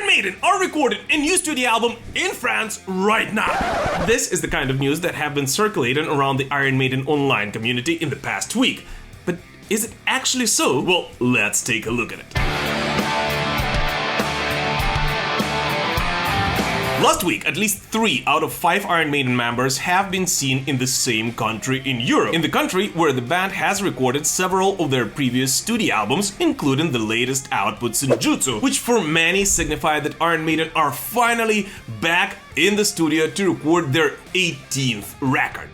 Iron Maiden are recording a new studio album in France right now. This is the kind of news that have been circulating around the Iron Maiden online community in the past week. But is it actually so? Well, let's take a look at it. Last week, at least 3 out of 5 Iron Maiden members have been seen in the same country in Europe. In the country where the band has recorded several of their previous studio albums, including the latest output Senjutsu, which for many signified that Iron Maiden are finally back in the studio to record their 18th record.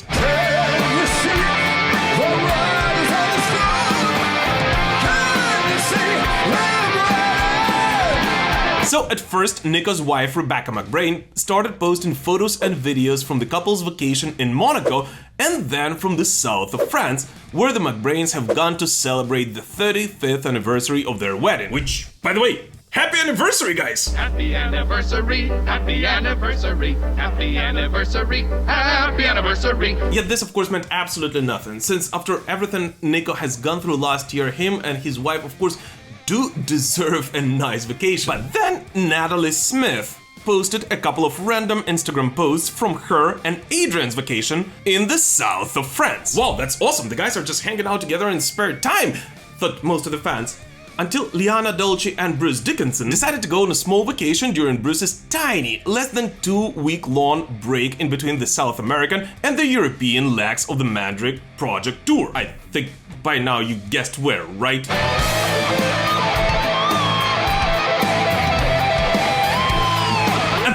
So at first, Nicko's wife Rebecca McBrain started posting photos and videos from the couple's vacation in Monaco and then from the south of France, where the McBrains have gone to celebrate the 35th anniversary of their wedding. Which, by the way, happy anniversary, guys! Happy anniversary, happy anniversary, happy anniversary, happy anniversary. Yet this of course meant absolutely nothing, since after everything Nicko has gone through last year, him and his wife of course do deserve a nice vacation. But then Natalie Smith posted a couple of random Instagram posts from her and Adrian's vacation in the south of France. Wow, that's awesome, the guys are just hanging out together in spare time, thought most of the fans. Until Liana Dolce and Bruce Dickinson decided to go on a small vacation during Bruce's tiny, less than 2-week-long break in between the South American and the European legs of the Mandrake Project tour. I think by now you guessed where, right?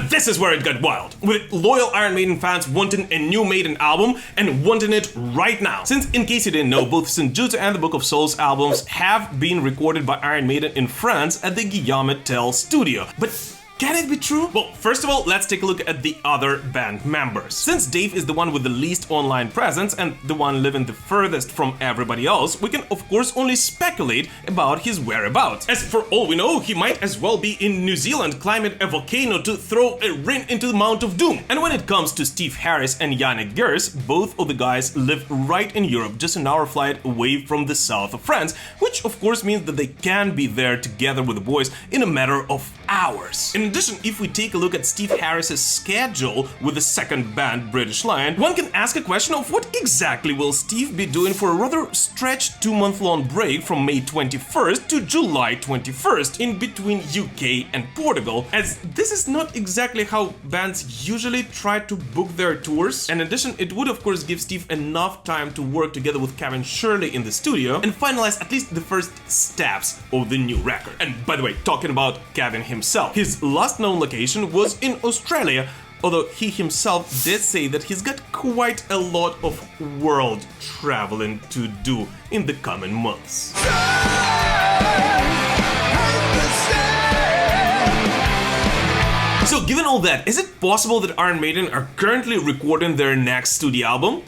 This is where it got wild, with loyal Iron Maiden fans wanting a new Maiden album and wanting it right now. Since, in case you didn't know, both Senjutsu and the Book of Souls albums have been recorded by Iron Maiden in France at the Guillaume Tell studio. But can it be true? Well, first of all, let's take a look at the other band members. Since Dave is the one with the least online presence and the one living the furthest from everybody else, we can of course only speculate about his whereabouts. As for all we know, he might as well be in New Zealand climbing a volcano to throw a ring into the Mount of Doom. And when it comes to Steve Harris and Yannick Gers, both of the guys live right in Europe, just an hour flight away from the south of France, which of course means that they can be there together with the boys in a matter of hours. In addition, if we take a look at Steve Harris's schedule with the second band British Lion, one can ask a question of what exactly will Steve be doing for a rather stretched 2-month-long break from May 21st to July 21st in between UK and Portugal, as this is not exactly how bands usually try to book their tours. In addition, it would of course give Steve enough time to work together with Kevin Shirley in the studio and finalize at least the first steps of the new record. And by the way, talking about Kevin himself, his last known location was in Australia, although he himself did say that he's got quite a lot of world traveling to do in the coming months. So given all that, is it possible that Iron Maiden are currently recording their next studio album?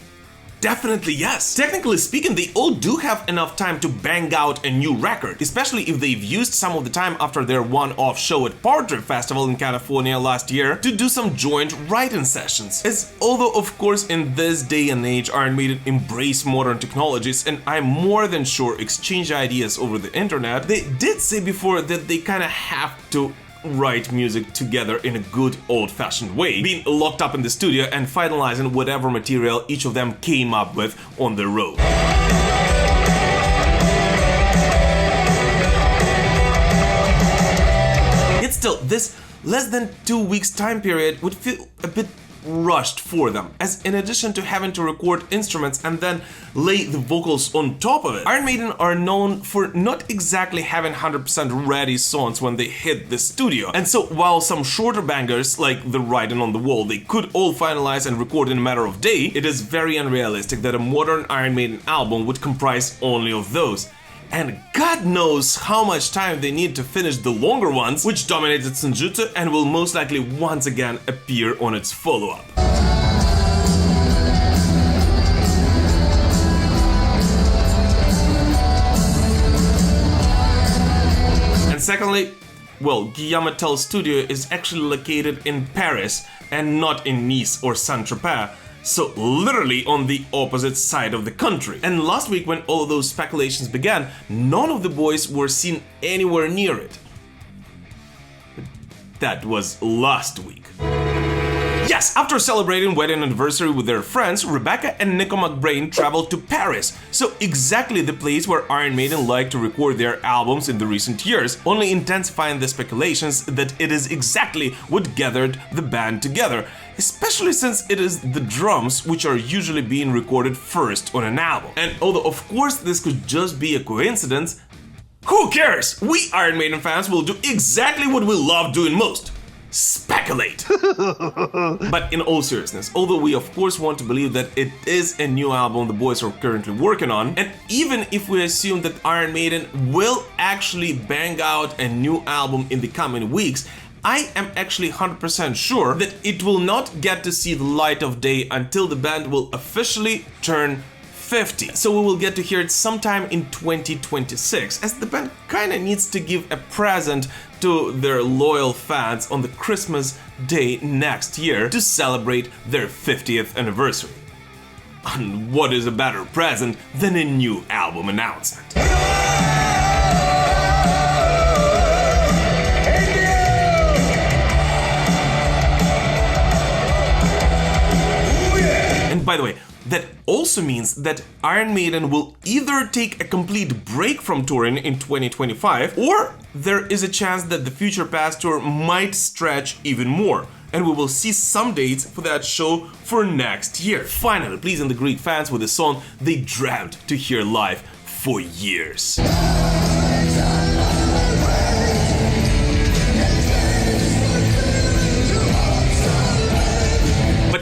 Definitely yes. Technically speaking, they all do have enough time to bang out a new record, especially if they've used some of the time after their one-off show at Partridge Festival in California last year to do some joint writing sessions. As although of course in this day and age Iron Maiden embrace modern technologies and I'm more than sure exchange ideas over the internet, they did say before that they kinda have to write music together in a good old-fashioned way, being locked up in the studio and finalizing whatever material each of them came up with on the road. Yet still, this less than 2 weeks time period would feel a bit rushed for them, as in addition to having to record instruments and then lay the vocals on top of it, Iron Maiden are known for not exactly having 100% ready songs when they hit the studio. And so while some shorter bangers like The Writing on the Wall they could all finalize and record in a matter of days, it is very unrealistic that a modern Iron Maiden album would comprise only of those. And God knows how much time they need to finish the longer ones, which dominated Senjutsu and will most likely once again appear on its follow-up. And secondly, well, Guillaume Tell's studio is actually located in Paris and not in Nice or Saint-Tropez, so literally on the opposite side of the country. And last week when all of those speculations began, none of the boys were seen anywhere near it. that was last week. Yes, after celebrating wedding anniversary with their friends, Rebecca and Nicko McBrain traveled to Paris. So exactly the place where Iron Maiden liked to record their albums in the recent years, only intensifying the speculations that it is exactly what gathered the band together, especially since it is the drums which are usually being recorded first on an album. And although of course this could just be a coincidence, who cares? We Iron Maiden fans will do exactly what we love doing most. Speculate! But in all seriousness, although we of course want to believe that it is a new album the boys are currently working on, and even if we assume that Iron Maiden will actually bang out a new album in the coming weeks, I am actually 100% sure that it will not get to see the light of day until the band will officially turn 50. So we will get to hear it sometime in 2026, as the band kinda needs to give a present to their loyal fans on the Christmas day next year to celebrate their 50th anniversary. And what is a better present than a new album announcement? And by the way, that also means that Iron Maiden will either take a complete break from touring in 2025, or there is a chance that the Future Past tour might stretch even more, and we will see some dates for that show for next year. Finally, pleasing the Greek fans with a song they dreamt to hear live for years.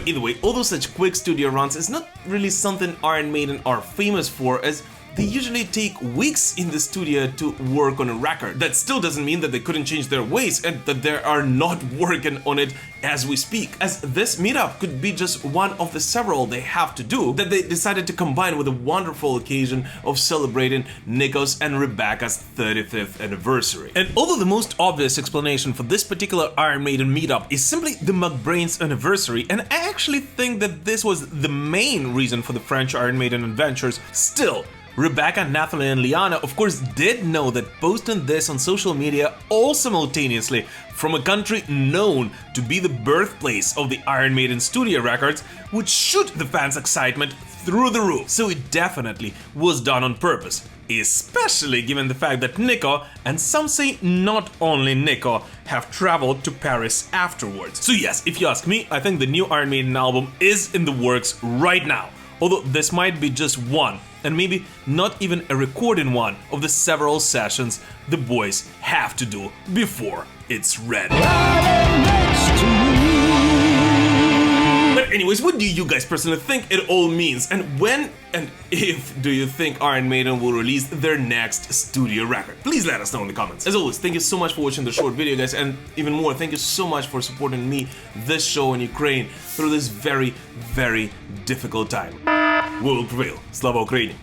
Either way, although such quick studio runs is not really something Iron Maiden are famous for, as they usually take weeks in the studio to work on a record. That still doesn't mean that they couldn't change their ways and that they are not working on it as we speak, as this meetup could be just one of the several they have to do that they decided to combine with a wonderful occasion of celebrating Nicko's and Rebecca's 35th anniversary. And although the most obvious explanation for this particular Iron Maiden meetup is simply the McBrains anniversary, and I actually think that this was the main reason for the French Iron Maiden adventures, still, Rebecca, Nathalie and Liana of course did know that posting this on social media all simultaneously from a country known to be the birthplace of the Iron Maiden studio records would shoot the fans' excitement through the roof. So it definitely was done on purpose, especially given the fact that Nicko, and some say not only Nicko, have traveled to Paris afterwards. So yes, if you ask me, I think the new Iron Maiden album is in the works right now. Although this might be just one, and maybe not even a recording one, of the several sessions the boys have to do before it's ready. But anyways, what do you guys personally think it all means? And when and if do you think Iron Maiden will release their next studio record? Please let us know in the comments. As always, thank you so much for watching the short video, guys, and even more, thank you so much for supporting me, this show, in Ukraine through this very, very difficult time. We will prevail. Slava Ukraini!